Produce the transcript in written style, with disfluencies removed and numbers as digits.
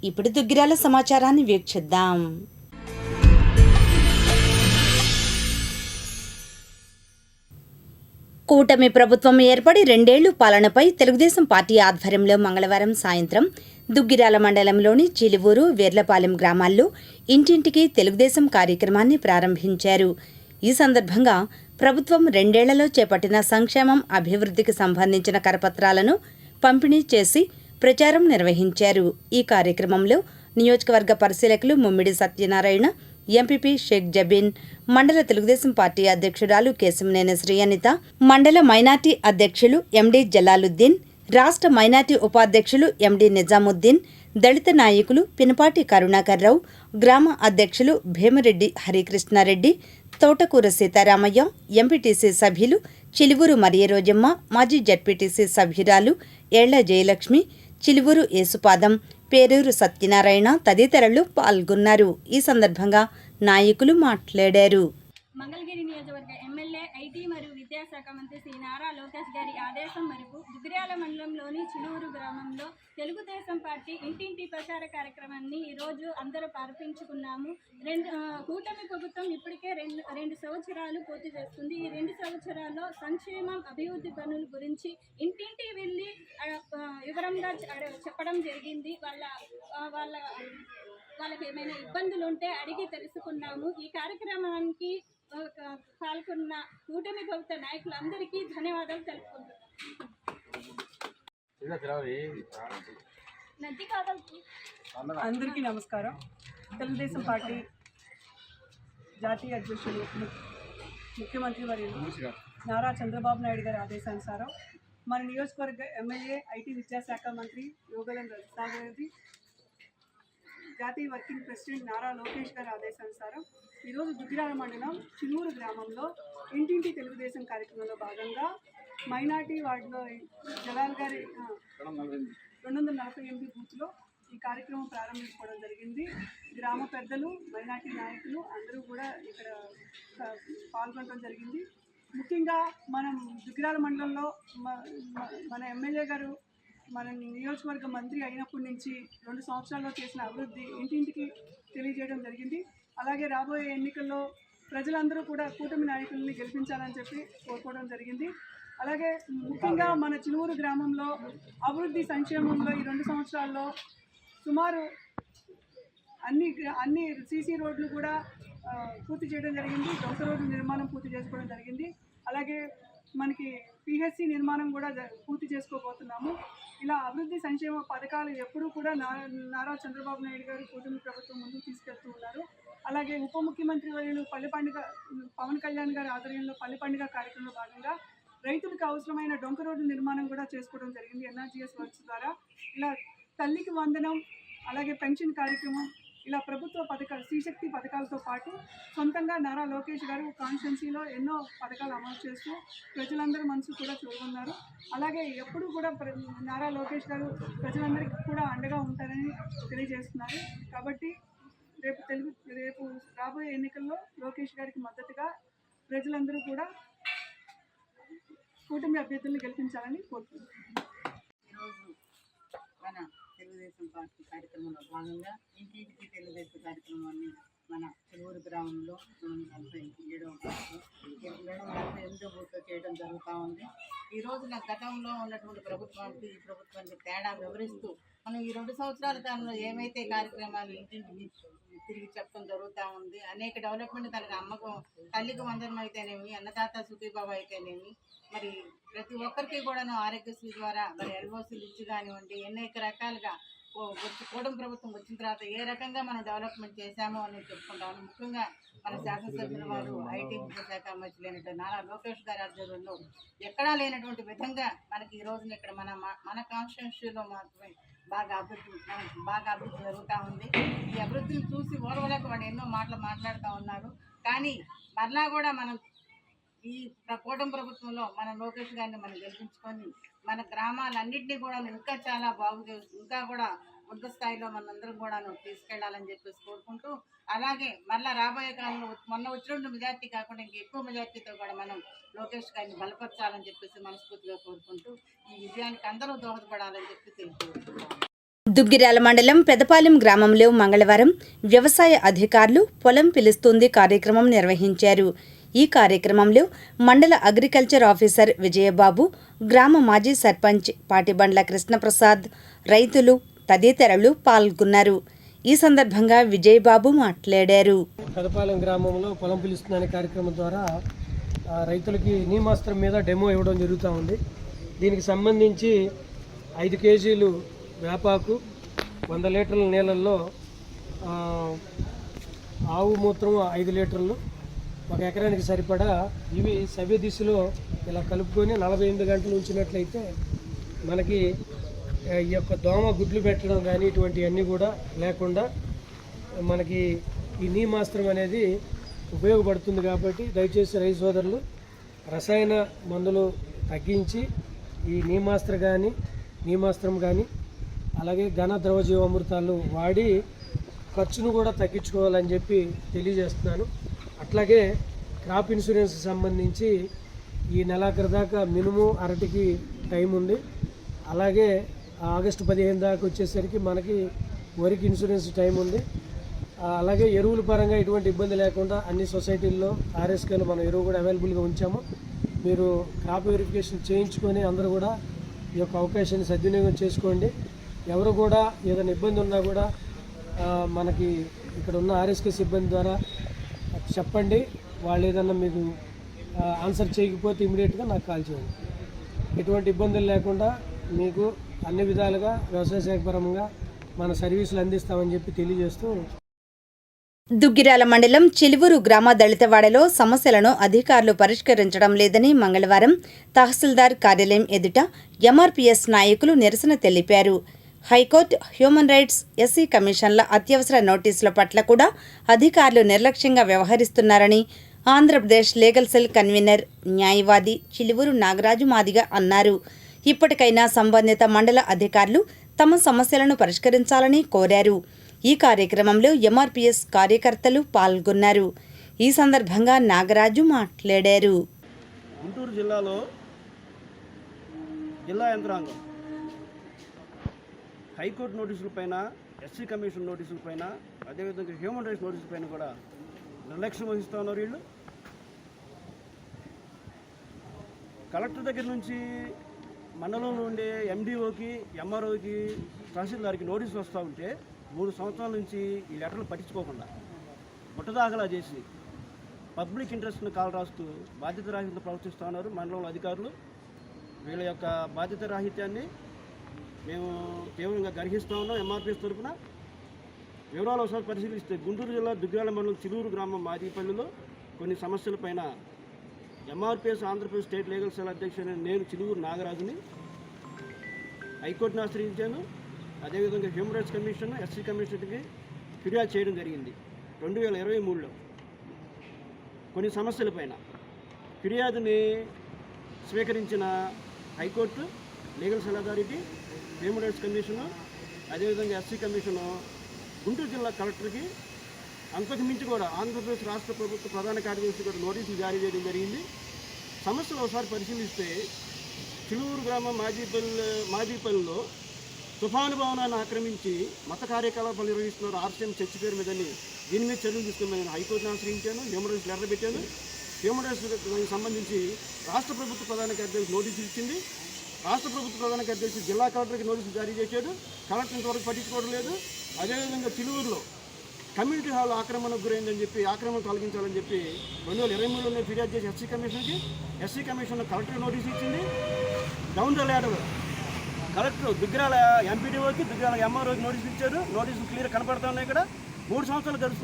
ఇప్పుడు దుగ్గిరాల సమాచారాన్ని వీక్షిద్దాం. కూటమి ప్రభుత్వం ఏర్పడి 2 ఏళ్లు పాలనపై తెలుగుదేశం పార్టీ ఆధ్వర్యంలో మంగళవారం సాయంత్రం దుగ్గిరాల మండలంలోని చిలువూరు, వేర్లపాలెం గ్రామాల్లో ఇంటింటికి తెలుగుదేశం కార్యక్రమాన్ని ప్రారంభించారు. ఈ సందర్భంగా ప్రభుత్వం 2 ఏళ్లలో చేపట్టిన సంక్షేమం, అభివృద్ధికి సంబంధించిన కరపత్రాలను పంపిణీ చేసి ప్రచారం నిర్వహించారు. ఈ కార్యక్రమంలో నియోజకవర్గ పరిశీలకులు ముమ్మిడి సత్యనారాయణ, ఎంపీపీ షేక్ జబీన్, మండల తెలుగుదేశం పార్టీ అధ్యక్షురాలు కేశంనేని శ్రీ అనిత, మండల మైనార్టీ అధ్యక్షులు ఎండి జలాలుద్దీన్, రాష్ట్ర మైనార్టీ ఉపాధ్యక్షులు ఎండి నిజాముద్దీన్, దళిత నాయకులు పినపాటి కరుణాకర్రావు, గ్రామ అధ్యక్షులు భీమరెడ్డి హరికృష్ణారెడ్డి, తోటకూర సీతారామయ్య, ఎంపీటీసీ సభ్యులు చిలువూరు మరియరోజమ్మ, మాజీ జడ్పీటీసీ సభ్యురాలు ఏళ్ల జయలక్ష్మి, చిలువూరు యేసుపాదం, పేరూరు సత్యనారాయణ తదితరులు పాల్గొన్నారు. ఈ సందర్భంగా నాయకులు మాట్లాడారు. మంగళగిరి నియోజకవర్గ ఎమ్మెల్యే ఐటీ మరియు విద్యాశాఖ మంత్రి శ్రీ నారా లోకేష్ గారి ఆదేశం మేరకు దుగ్గిరాల మండలంలోని చిలువూరు గ్రామంలో తెలుగుదేశం పార్టీ ఇంటింటి ప్రచార కార్యక్రమాన్ని ఈరోజు అందరూ ప్రారంభించుకున్నాము. కూటమి ప్రభుత్వం ఇప్పటికే రెండు సంవత్సరాలు పూర్తి చేస్తుంది. ఈ 2 సంవత్సరాల్లో సంక్షేమం, అభివృద్ధి పనుల గురించి ఇంటింటి వెళ్ళి వివరంగా చెప్పడం జరిగింది. వాళ్ళకి ఏమైనా ఇబ్బందులు ఉంటే అడిగి తెలుసుకున్నాము. ఈ కార్యక్రమానికి పాల్గొన్న కూటమి ప్రభుత్వ నాయకులందరికీ ధన్యవాదాలు తెలుపుకుంటున్నాను. అందరికీ నమస్కారం. తెలుగుదేశం పార్టీ జాతీయ అధ్యక్షులు ముఖ్యమంత్రి వర్యులు నారా చంద్రబాబు నాయుడు గారి ఆదేశానుసారం మన నియోజకవర్గ ఎమ్మెల్యే ఐటీ విద్యాశాఖ మంత్రి యోగలం రవిసాగర్, జాతీయ వర్కింగ్ ప్రెసిడెంట్ నారా లోకేష్ గారి ఆదేశానుసారం ఈరోజు దుగ్గిరాల మండలం చిలువూరు గ్రామంలో ఇంటింటి తెలుగుదేశం కార్యక్రమంలో భాగంగా మైనార్టీ వార్డులో జలాల్ గారి 248 బూత్లో ఈ కార్యక్రమం ప్రారంభించుకోవడం జరిగింది. గ్రామ పెద్దలు, మైనార్టీ నాయకులు అందరూ కూడా ఇక్కడ పాల్గొనడం జరిగింది. ముఖ్యంగా మనం దుగ్గిరాల మండలంలో మన ఎమ్మెల్యే గారు మన నియోజకవర్గ మంత్రి అయినప్పటి నుంచి 2 సంవత్సరాల్లో చేసిన అభివృద్ధి ఇంటింటికి తెలియజేయడం జరిగింది. అలాగే రాబోయే ఎన్నికల్లో ప్రజలందరూ కూడా కూటమి నాయకుల్ని గెలిపించాలని చెప్పి కోరుకోవడం జరిగింది. అలాగే ముఖ్యంగా మన చిలువూరు గ్రామంలో అభివృద్ధి సంక్షేమంలో ఈ 2 సంవత్సరాల్లో సుమారు అన్ని సీసీ రోడ్లు కూడా పూర్తి చేయడం జరిగింది. డొంక రోడ్డు నిర్మాణం పూర్తి చేసుకోవడం జరిగింది. అలాగే మనకి పిహెచ్సి నిర్మాణం కూడా పూర్తి చేసుకోబోతున్నాము. ఇలా అభివృద్ధి సంక్షేమ పథకాలు ఎప్పుడూ కూడా నారా చంద్రబాబు నాయుడు గారు కూటమి ప్రభుత్వం ముందుకు తీసుకెళ్తూ ఉన్నారు. అలాగే ఉప ముఖ్యమంత్రి వర్యులు పల్లె పండుగ పవన్ కళ్యాణ్ గారి ఆధ్వర్యంలో పల్లె పండుగ కార్యక్రమంలో భాగంగా రైతులకు అవసరమైన డొంక రోడ్డు నిర్మాణం కూడా చేసుకోవడం జరిగింది ఎన్ఆర్జీఎస్ వర్క్స్ ద్వారా. ఇలా తల్లికి వందనం, అలాగే పెన్షన్ కార్యక్రమం, ఇలా ప్రభుత్వ పథకాలు, శ్రీశక్తి పథకాలతో పాటు సొంతంగా నారా లోకేష్ గారు కాన్స్టిట్యున్సీలో ఎన్నో పథకాలు అమలు చేస్తూ ప్రజలందరి మనసు కూడా చూరుకున్నారు. అలాగే ఎప్పుడూ కూడా నారా లోకేష్ గారు ప్రజలందరికీ కూడా అండగా ఉంటారని తెలియజేస్తున్నారు. కాబట్టి రేపు రాబోయే ఎన్నికల్లో లోకేష్ గారికి మద్దతుగా ప్రజలందరూ కూడా కూటమి అభ్యర్థులను గెలిపించాలని కోరుతున్నారు. ఈరోజు మన తెలుగుదేశం పార్టీ కార్యక్రమంలో భాగంగా ఇంటింటికి తెలుగుదేశం కార్యక్రమాన్ని మన చిలువూరు గ్రామంలో 248వ బూత్లో చేయడం జరుగుతూ ఉంది. ఈ రోజున గతంలో ఉన్నటువంటి ప్రభుత్వానికి ఈ ప్రభుత్వానికి తేడా వివరిస్తూ మనం ఈ 2 సంవత్సరాల కాలంలో ఏమైతే కార్యక్రమాలు ఇంటింటికి తిరిగి చెప్పడం జరుగుతూ ఉంది. అనేక డెవలప్మెంట్ తనకి అమ్మకం, తల్లికి వందనం అయితేనేమి, అన్నదాత సుఖీభావ అయితేనేమి, మరి ప్రతి ఒక్కరికి కూడాను ఆరోగ్యశ్రీ ద్వారా మరి ఎల్ఓసీలు ఇచ్చి కానివ్వండి, అనేక రకాలుగా కూటమి ప్రభుత్వం వచ్చిన తర్వాత ఏ రకంగా మనం డెవలప్మెంట్ చేశామో అని చెప్పుకుంటాము. ముఖ్యంగా మన శాసనసభ్యుల వారు ఐటీ విద్యాశాఖ మంత్రి లేనట్టు నారా లోకేష్ గారి ఆధ్వర్యంలో ఎక్కడా లేనటువంటి విధంగా మనకి ఈ రోజున ఇక్కడ మన కాన్స్టిట్యున్సీలో మాత్రమే బాగా అభివృద్ధి జరుగుతూ ఉంది. ఈ అభివృద్ధిని చూసి ఓర్వలేక వాళ్ళు ఎన్నో మాటలు మాట్లాడుతూ ఉన్నారు. కానీ మరలా కూడా మనం ఈ కూటమి ప్రభుత్వంలో మన లోకేష్ గారిని మనం గెలిపించుకొని మన గ్రామాలన్నింటినీ కూడా ఇంకా చాలా ఇంకా కూడా ఉన్నత స్థాయిలో మనందరం కూడా తీసుకెళ్లాలని చెప్పేసి కోరుకుంటూ, అలాగే మళ్ళీ రాబోయే కాలంలో మొన్న వచ్చిన మెజార్టీ కాకుండా ఇంకా ఎక్కువ మెజార్టీతో కూడా మనం లోకేష్ గారిని బలపరచాలని చెప్పేసి మనస్ఫూర్తిగా కోరుకుంటూ ఈ విజయానికి అందరూ దోహదపడాలని చెప్పి తెలుపుకుంటున్నాం. దుగ్గిరాల మండలం పెదపాలెం గ్రామంలో మంగళవారం వ్యవసాయ అధికారులు పొలం పిలుస్తుంది కార్యక్రమం నిర్వహించారు. ఈ కార్యక్రమంలో మండల అగ్రికల్చర్ ఆఫీసర్ విజయబాబు, గ్రామ మాజీ సర్పంచ్ పాటిబండ్ల కృష్ణప్రసాద్, రైతులు తదితరులు పాల్గొన్నారు. ఈ సందర్భంగా విజయబాబు మాట్లాడారు. పెదపాలెం గ్రామంలో పొలం పిలుస్తున్న కార్యక్రమం ద్వారా రైతులకి నీమాస్త్రం మీద డెమో ఇవ్వడం జరుగుతూ ఉంది. దీనికి సంబంధించి 5 కేజీలు వేపాకు, 100 లీటర్ల నీళ్ళల్లో ఆవు మూత్రం 5 లీటర్లు, 1 ఎకరానికి సరిపడా ఇవి సవ్య దిశలో ఇలా కలుపుకొని 48 గంటలు ఉంచినట్లయితే మనకి ఈ యొక్క దోమ గుడ్లు పెట్టడం కానీ ఇటువంటివన్నీ కూడా లేకుండా మనకి ఈ నీమాస్త్రం అనేది ఉపయోగపడుతుంది. కాబట్టి దయచేసి రైతు సోదరులు రసాయన మందులు తగ్గించి ఈ నీమాస్త్రం కానీ అలాగే ఘన ద్రవజీవామృతాలు వాడి ఖర్చును కూడా తగ్గించుకోవాలని చెప్పి తెలియజేస్తున్నాను. అట్లాగే క్రాప్ ఇన్సూరెన్స్ సంబంధించి ఈ నెలాఖరు దాకా మినిమం అరటికి టైం ఉంది. అలాగే ఆగస్టు 15 దాకా వచ్చేసరికి మనకి వరికి ఇన్సూరెన్స్ టైం ఉంది. అలాగే ఎరువుల పరంగా ఎటువంటి ఇబ్బంది లేకుండా అన్ని సొసైటీల్లో ఆర్ఎస్కేలో మనం ఎరువు కూడా అవైలబుల్గా ఉంచాము. మీరు క్రాప్ వెరిఫికేషన్ చేయించుకొని అందరూ కూడా ఈ యొక్క అవకాశాన్ని సద్వినియోగం చేసుకోండి. ఎవరు కూడా ఏదైనా ఇబ్బంది ఉన్నా కూడా మనకి ఇక్కడ ఉన్న ఆర్ఎస్కే సిబ్బంది ద్వారా చెప్పండి. వాళ్ళు ఏదన్నా మీకు ఆన్సర్ చేయకపోతే ఇమీడియట్గా నాకు కాల్ చేయండి. ఎటువంటి ఇబ్బందులు లేకుండా మీకు అన్ని విధాలుగా వ్యవసాయ శాఖ పరంగా మన సర్వీసులు అందిస్తామని చెప్పి తెలియజేస్తూ దుగ్గిరాల మండలం చిలువూరు గ్రామ దళితవాడలో సమస్యలను అధికారులు పరిష్కరించడం లేదని మంగళవారం తహసీల్దార్ కార్యాలయం ఎదుట ఎంఆర్పీఎస్ నాయకులు నిరసన తెలిపారు. హైకోర్టు, హ్యూమన్ రైట్స్, ఎస్సీ కమిషన్ల అత్యవసర నోటీసుల పట్ల కూడా అధికారులు నిర్లక్ష్యంగా వ్యవహరిస్తున్నారని ఆంధ్రప్రదేశ్ లీగల్ సెల్ కన్వీనర్, న్యాయవాది చిలువూరు నాగరాజు మాదిగ అన్నారు. ఇప్పటికైనా సంబంధిత మండల అధికారులు తమ సమస్యలను పరిష్కరించాలని కోరారు. ఈ కార్యక్రమంలో ఎంఆర్పీఎస్ కార్యకర్తలు పాల్గొన్నారు. ఈ సందర్భంగా నాగరాజు మాట్లాడారు. గుంటూరు జిల్లాలో జిల్లా యంత్రాంగం హైకోర్టు నోటీసులపైన, ఎస్సీ కమిషన్ నోటీసులపైన, అదేవిధంగా హ్యూమన్ రైట్స్ నోటీసులపైన కూడా నిర్లక్ష్యం వహిస్తూ ఉన్నారు. వీళ్ళు కలెక్టర్ దగ్గర నుంచి మండలంలో ఉండే ఎండిఓకి, ఎంఆర్ఓకి, తహసీల్దార్కి నోటీసులు వస్తూ ఉంటే 3 సంవత్సరాల నుంచి ఈ లెటర్లు పట్టించుకోకుండా ముట్టదాఖలా చేసి పబ్లిక్ ఇంట్రెస్ట్ను కాలు రాస్తూ బాధ్యత రాహిత్యంతో ప్రవర్తిస్తూ ఉన్నారు మండలంలో అధికారులు. వీళ్ళ యొక్క బాధ్యత రాహిత్యాన్ని మేము తీవ్రంగా గర్హిస్తూ ఉన్నాం. ఎంఆర్పీఎస్ తరఫున వివరాలు ఒకసారి పరిశీలిస్తే గుంటూరు జిల్లా దుగ్గిరాల మండలం చిలువూరు గ్రామం మాదిపల్లిలో కొన్ని సమస్యలపైన MRPS Andhra Pradesh state legal cell అధ్యక్షుడు నేను చిలువూరు నాగరాజుని హైకోర్టును ఆశ్రయించాను. అదేవిధంగా హ్యూమన్ రైట్స్ కమిషన్, ఎస్సీ కమిషన్కి ఫిర్యాదు చేయడం జరిగింది. 2023లో కొన్ని సమస్యలపైన ఫిర్యాదుని స్వీకరించిన high court, legal cell authority, human rights commission, అదేవిధంగా ఎస్సీ కమిషను గుంటూరు జిల్లా కలెక్టర్కి అంతకు మించి కూడా ఆంధ్రప్రదేశ్ రాష్ట్ర ప్రభుత్వ ప్రధాన కార్యదర్శి కూడా నోటీసులు జారీ చేయడం జరిగింది. సమస్యలు ఒకసారి పరిశీలిస్తే చిలువూరు గ్రామం మాదిపల్లిలో తుఫాను భవనాన్ని ఆక్రమించి మత కార్యకలాపాలు నిర్వహిస్తున్నారు ఆర్సీఎం చర్చి పేరు మీదని. దీని మీద చర్యలు తీసుకుని నేను హైకోర్టును ఆశ్రయించాను, హ్యూమన్ రైట్స్ లెటర్ పెట్టాను. హ్యూమన్ రైట్స్కి సంబంధించి రాష్ట్ర ప్రభుత్వ ప్రధాన కార్యదర్శి నోటీసులు ఇచ్చింది. రాష్ట్ర ప్రభుత్వ ప్రధాన కార్యదర్శి జిల్లా కలెక్టర్కి నోటీసులు జారీ చేశాడు. కలెక్టర్ ఇంతవరకు పట్టించుకోవడం లేదు. అదేవిధంగా చిలువూరులో కమ్యూనిటీ హాల్ ఆక్రమణకు గురైందని చెప్పి ఆక్రమణ తొలగించాలని చెప్పి 2023లోనే ఫిర్యాదు చేసి ఎస్సీ కమిషన్కి, ఎస్సీ కమిషన్ కలెక్టర్ నోటీసు ఇచ్చింది. Down the ladder collector Duggirala ఎంపీడీఓకి, దుగ్గిరాల ఎంఆర్ఓకి నోటీసులు ఇచ్చారు. నోటీసులు క్లియర్ కనపడుతున్నాయి. ఇక్కడ 3 సంవత్సరాలు గడుస్తుంది.